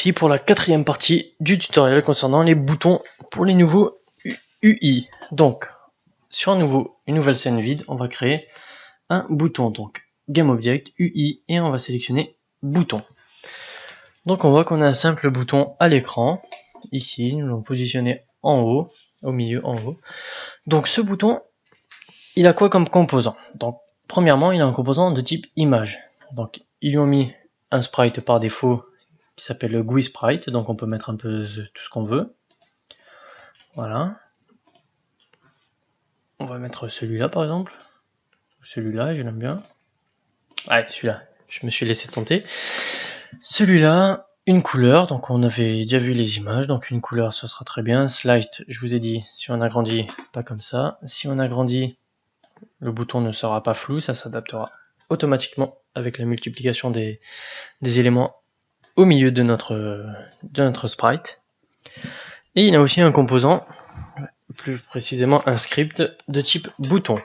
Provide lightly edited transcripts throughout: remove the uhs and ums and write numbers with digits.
voici pour la quatrième partie du tutoriel concernant les boutons pour les nouveaux UI. Donc, sur une nouvelle scène vide, on va créer un bouton. Donc, GameObject, UI, et on va sélectionner bouton. Donc, on voit qu'on a un simple bouton à l'écran. Ici, nous l'avons positionné en haut, au milieu, en haut. Donc, ce bouton, il a quoi comme composant? Donc, premièrement, il a un composant de type image. Donc, ils lui ont mis un sprite par défaut qui s'appelle le GUI sprite, donc on peut mettre un peu tout ce qu'on veut. Voilà. On va mettre celui-là par exemple. Celui-là, je l'aime bien. Ouais, celui-là, je me suis laissé tenter. Celui-là, une couleur, donc on avait déjà vu les images, donc une couleur, ce sera très bien. Slide, je vous ai dit, si on agrandit, pas comme ça. Si on agrandit, le bouton ne sera pas flou, ça s'adaptera automatiquement avec la multiplication des éléments au milieu de notre sprite. Et il a aussi un composant, plus précisément un script de type bouton.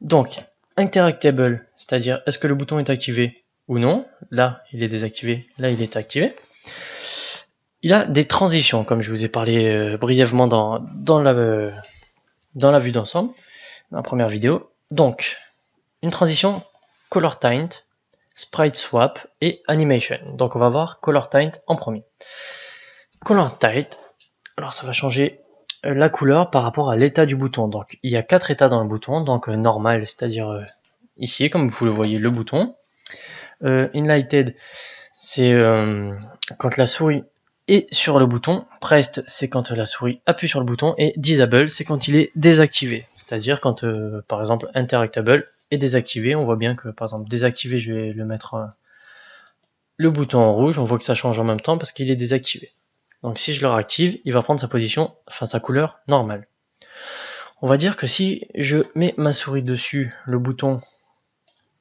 Donc, interactable, c'est-à-dire est-ce que le bouton est activé ou non. Là, il est désactivé, là, il est activé. Il a des transitions, comme je vous ai parlé brièvement dans la vue d'ensemble, dans la première vidéo. Donc, une transition color tint, sprite swap et animation. Donc, on va voir color tint en premier. Color tint, alors ça va changer la couleur par rapport à l'état du bouton. Donc il y a 4 états dans le bouton. Donc normal, c'est-à-dire ici, comme vous le voyez, le bouton. Inlighted, c'est quand la souris est sur le bouton. Pressed, c'est quand la souris appuie sur le bouton. Et Disable, c'est quand il est désactivé. C'est-à-dire quand, par exemple, Interactable est désactivé. On voit bien que, par exemple, désactivé, je vais le mettre le bouton en rouge. On voit que ça change en même temps parce qu'il est désactivé. Donc si je le réactive, il va prendre sa position, enfin sa couleur normale. On va dire que si je mets ma souris dessus, le bouton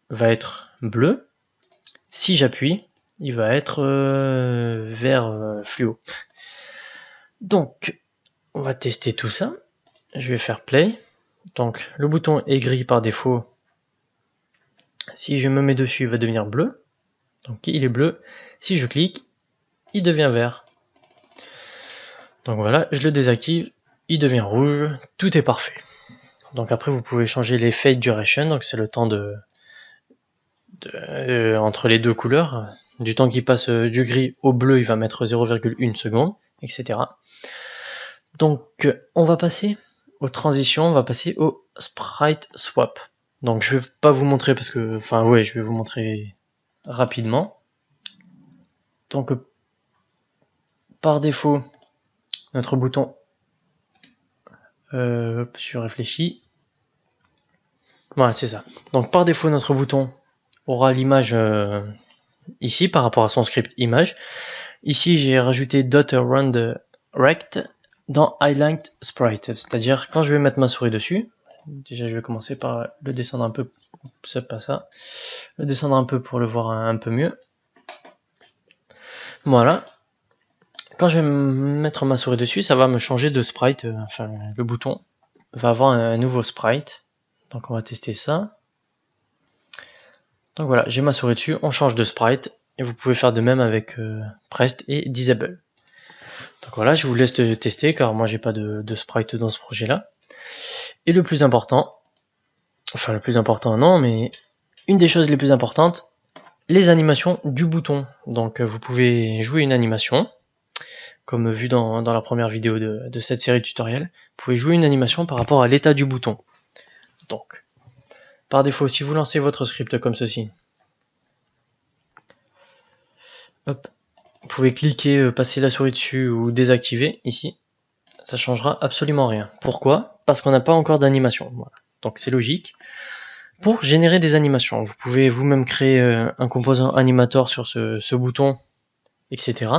va être bleu. Si j'appuie, il va être vert fluo. Donc, on va tester tout ça. Je vais faire play. Donc, le bouton est gris par défaut. Si je me mets dessus, il va devenir bleu. Donc, il est bleu. Si je clique, il devient vert. Donc voilà, je le désactive, il devient rouge, tout est parfait. Donc après vous pouvez changer les fade duration, donc c'est le temps entre les deux couleurs. Du temps qui passe du gris au bleu, il va mettre 0,1 seconde, etc. Donc on va passer aux transitions, on va passer au sprite swap. Donc je vais pas vous montrer parce que, enfin ouais, je vais vous montrer rapidement. Donc par défaut, notre bouton, je réfléchis. Voilà, c'est ça. Donc par défaut, notre bouton aura l'image ici par rapport à son script image. Ici, j'ai rajouté .roundRect dans highlight sprite, c'est-à-dire quand je vais mettre ma souris dessus. Déjà, je vais commencer par le descendre un peu. C'est pas ça. Le descendre un peu pour le voir un peu mieux. Voilà. Quand je vais mettre ma souris dessus, ça va me changer de sprite. Enfin, le bouton va avoir un nouveau sprite. Donc on va tester ça. Donc voilà, j'ai ma souris dessus, on change de sprite. Et vous pouvez faire de même avec Pressed et Disable. Donc voilà, je vous laisse tester car moi j'ai pas de sprite dans ce projet là. Et le plus important, enfin le plus important non, mais une des choses les plus importantes, les animations du bouton. Donc vous pouvez jouer une animation. Comme vu dans la première vidéo de cette série de tutoriels, vous pouvez jouer une animation par rapport à l'état du bouton. Donc, par défaut, si vous lancez votre script comme ceci, hop, vous pouvez cliquer, passer la souris dessus ou désactiver ici. Ça changera absolument rien. Pourquoi? Parce qu'on n'a pas encore d'animation. Voilà. Donc c'est logique. Pour générer des animations, vous pouvez vous-même créer un composant animator sur ce bouton, etc.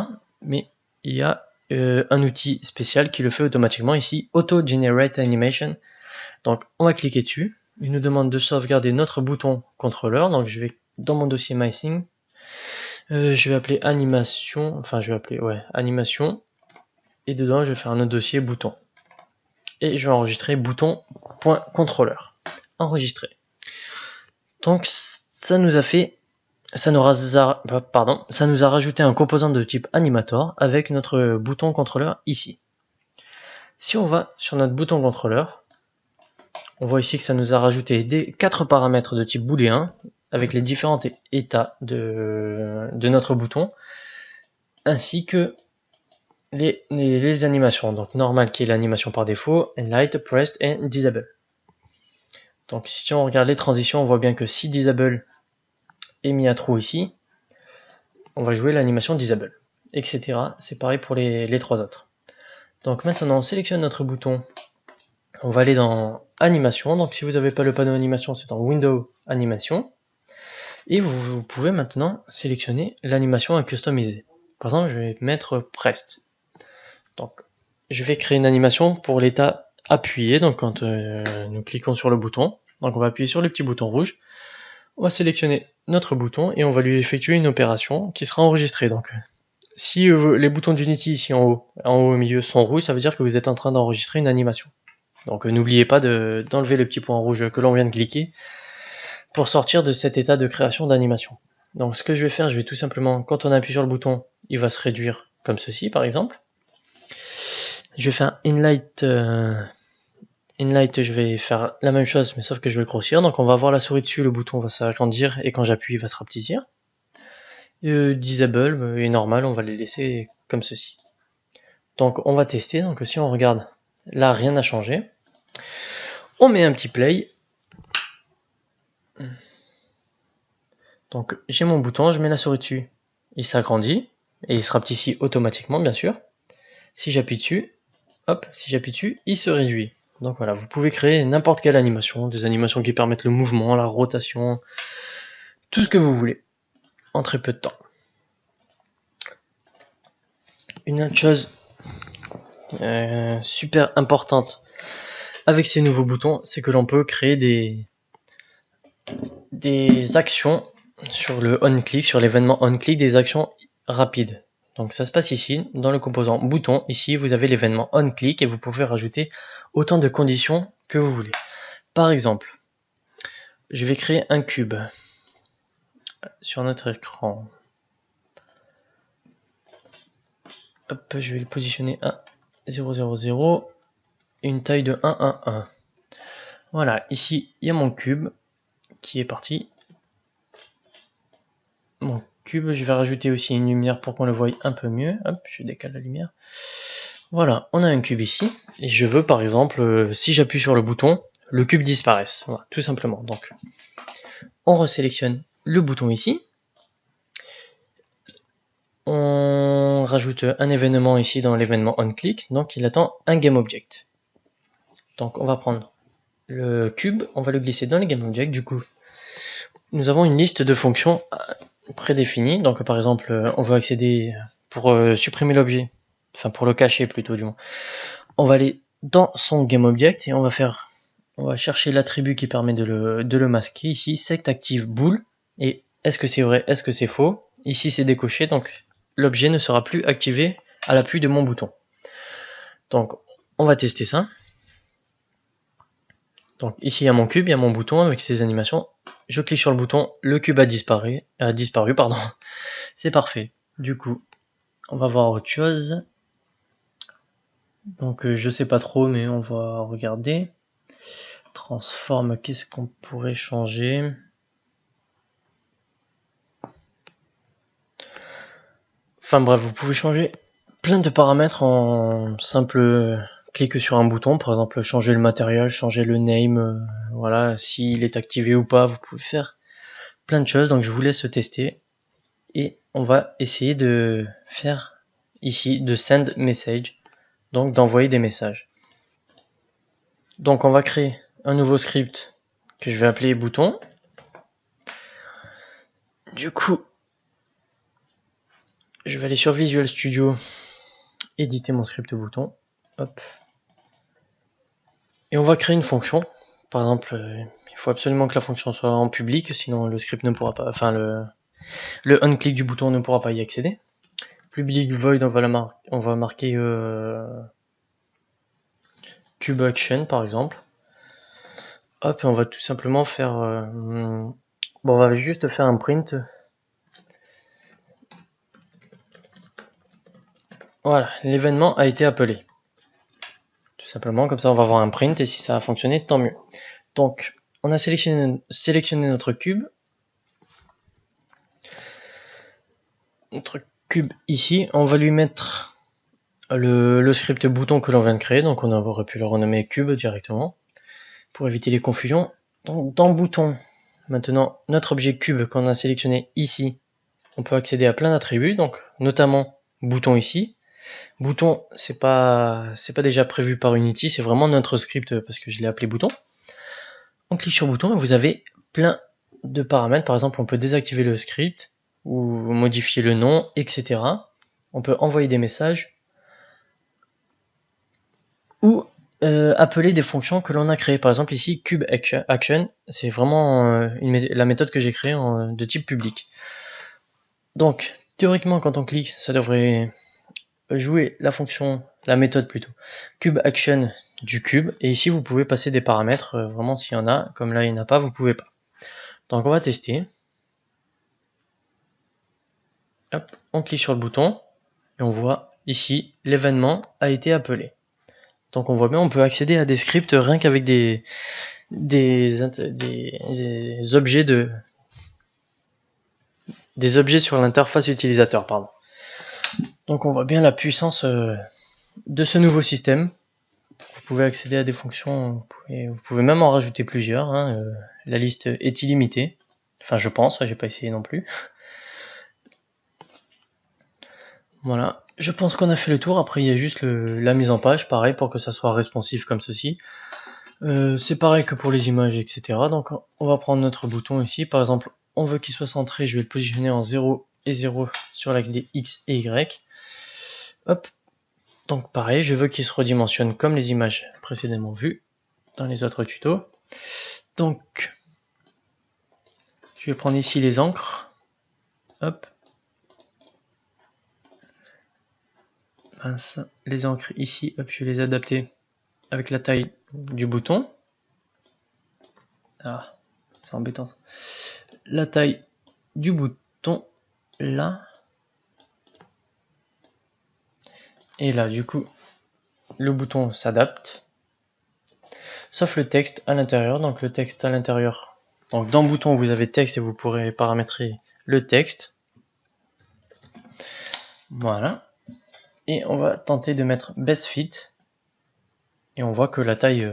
Mais il y a un outil spécial qui le fait automatiquement ici, Auto Generate Animation. Donc on va cliquer dessus. Il nous demande de sauvegarder notre bouton contrôleur. Donc je vais dans mon dossier MySing. Je vais appeler animation. Enfin je vais appeler animation. Et dedans je vais faire un autre dossier bouton. Et je vais enregistrer bouton.contrôleur. Enregistrer. Donc ça nous a fait ça nous a rajouté un composant de type animator avec notre bouton contrôleur ici. Si on va sur notre bouton contrôleur, on voit ici que ça nous a rajouté 4 paramètres de type booléen avec les différents états de notre bouton, ainsi que les animations. Donc normal qui est l'animation par défaut, Enlight, Pressed et Disable. Donc si on regarde les transitions, on voit bien que si Disable est mis à true ici, on va jouer l'animation Disable, etc. C'est pareil pour les 3 autres. Donc maintenant on sélectionne notre bouton, on va aller dans Animation. Donc si vous n'avez pas le panneau Animation, c'est dans Window Animation. Et vous pouvez maintenant sélectionner l'animation à customiser. Par exemple, je vais mettre Pressed. Donc je vais créer une animation pour l'état appuyé. Donc quand nous cliquons sur le bouton, donc on va appuyer sur le petit bouton rouge, on va sélectionner notre bouton et on va lui effectuer une opération qui sera enregistrée. Donc si les boutons d'Unity ici en haut au milieu sont rouges, ça veut dire que vous êtes en train d'enregistrer une animation. Donc n'oubliez pas d'enlever le petit point rouge que l'on vient de cliquer pour sortir de cet état de création d'animation. Donc ce que je vais faire, je vais tout simplement, quand on appuie sur le bouton, il va se réduire comme ceci par exemple. Je vais faire Inlight, je vais faire la même chose mais sauf que je vais le grossir. Donc on va avoir la souris dessus, le bouton va s'agrandir et quand j'appuie il va se rapetisir. Disable est normal, on va les laisser comme ceci. Donc on va tester, donc si on regarde, là rien n'a changé. On met un petit play. Donc j'ai mon bouton, je mets la souris dessus, il s'agrandit et il se rapetit automatiquement bien sûr. Si j'appuie dessus, hop, si j'appuie dessus, il se réduit. Donc voilà, vous pouvez créer n'importe quelle animation, des animations qui permettent le mouvement, la rotation, tout ce que vous voulez, en très peu de temps. Une autre chose super importante avec ces nouveaux boutons, c'est que l'on peut créer des actions sur le on-click, sur l'événement on-click, des actions rapides. Donc ça se passe ici, dans le composant bouton. Ici, vous avez l'événement on-click et vous pouvez rajouter autant de conditions que vous voulez. Par exemple, je vais créer un cube sur notre écran. Hop, je vais le positionner à 0, 0, 0 et une taille de 1, 1, 1. Voilà, ici, il y a mon cube qui est parti. Mon cube, je vais rajouter aussi une lumière pour qu'on le voie un peu mieux. Hop, je décale la lumière. Voilà, on a un cube ici, et je veux par exemple, si j'appuie sur le bouton, le cube disparaisse, voilà, tout simplement. Donc, on resélectionne le bouton ici, on rajoute un événement ici dans l'événement onClick, donc il attend un GameObject. Donc on va prendre le cube, on va le glisser dans les GameObject, du coup, nous avons une liste de fonctions prédéfinies, donc par exemple, on veut accéder, pour supprimer l'objet, enfin pour le cacher plutôt du moins, on va aller dans son GameObject et on va chercher l'attribut qui permet de le masquer ici, setActiveBool, et est-ce que c'est vrai, est-ce que c'est faux? Ici c'est décoché, donc l'objet ne sera plus activé à l'appui de mon bouton. Donc on va tester ça. Donc ici il y a mon cube, il y a mon bouton avec ses animations. Je clique sur le bouton, le cube a disparu, pardon. C'est parfait. Du coup, on va voir autre chose. Donc je sais pas trop, mais on va regarder. Transforme, qu'est-ce qu'on pourrait changer? Enfin bref, vous pouvez changer plein de paramètres en simple clic sur un bouton. Par exemple, changer le matériel, changer le name, voilà, s'il est activé ou pas, vous pouvez faire plein de choses. Donc je vous laisse tester. Et on va essayer de faire ici de send message, donc d'envoyer des messages. Donc on va créer un nouveau script que je vais appeler bouton. Du coup, je vais aller sur Visual Studio, éditer mon script bouton. Hop. Et on va créer une fonction. Par exemple, il faut absolument que la fonction soit en public, sinon le script ne pourra pas, enfin le on-click du bouton ne pourra pas y accéder. Public void, on va marquer cube action par exemple. Hop, et on va tout simplement faire, bon, on va juste faire un print Voilà, l'événement a été appelé. Tout simplement, comme ça on va avoir un print et si ça a fonctionné, tant mieux. Donc, on a sélectionné notre cube. Notre cube ici, on va lui mettre le script bouton que l'on vient de créer, donc on aurait pu le renommer cube directement pour éviter les confusions. Donc dans bouton, maintenant notre objet cube qu'on a sélectionné ici, on peut accéder à plein d'attributs, donc notamment bouton ici. Bouton, c'est pas déjà prévu par Unity, c'est vraiment notre script parce que je l'ai appelé bouton. On clique sur bouton et vous avez plein de paramètres. Par exemple, on peut désactiver le script ou modifier le nom, etc. On peut envoyer des messages ou appeler des fonctions que l'on a créées. Par exemple ici, cube action, c'est vraiment la méthode que j'ai créée de type public. Donc théoriquement, quand on clique, ça devrait jouer la méthode plutôt, cube action du cube. Et ici, vous pouvez passer des paramètres, vraiment s'il y en a. Comme là, il n'y en a pas, vous pouvez pas. Donc on va tester. Hop, on clique sur le bouton et on voit ici l'événement a été appelé. Donc on voit bien, on peut accéder à des scripts rien qu'avec des objets sur l'interface utilisateur, pardon. Donc on voit bien la puissance de ce nouveau système. Vous pouvez accéder à des fonctions, vous pouvez même en rajouter plusieurs. Hein, la liste est illimitée. Enfin je pense, j'ai pas essayé non plus. Voilà, je pense qu'on a fait le tour. Après il y a juste la mise en page, pareil, pour que ça soit responsif comme ceci. C'est pareil que pour les images, etc. Donc on va prendre notre bouton ici. Par exemple, on veut qu'il soit centré, je vais le positionner en 0 et 0 sur l'axe des X et Y. Hop. Donc pareil, je veux qu'il se redimensionne comme les images précédemment vues dans les autres tutos. Donc, je vais prendre ici les encres. Hop. Mince. Les encres ici, hop, je vais les adapter avec la taille du bouton. Ah, c'est embêtant. La taille du bouton, là. Et là, du coup, le bouton s'adapte. Sauf le texte à l'intérieur. Donc le texte à l'intérieur. Donc dans bouton, vous avez texte et vous pourrez paramétrer le texte. Voilà. Et on va tenter de mettre best fit. Et on voit que la taille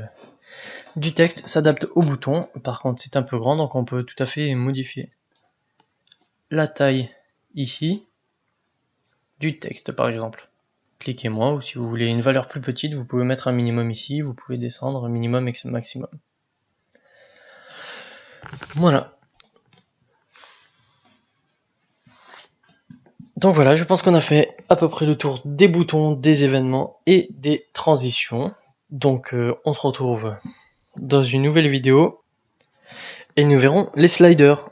du texte s'adapte au bouton. Par contre, c'est un peu grand, donc on peut tout à fait modifier la taille ici du texte, par exemple. Cliquez moi, ou si vous voulez une valeur plus petite, vous pouvez mettre un minimum ici, vous pouvez descendre minimum et maximum. Voilà. Donc voilà, je pense qu'on a fait à peu près le tour des boutons, des événements et des transitions. Donc on se retrouve dans une nouvelle vidéo et nous verrons les sliders.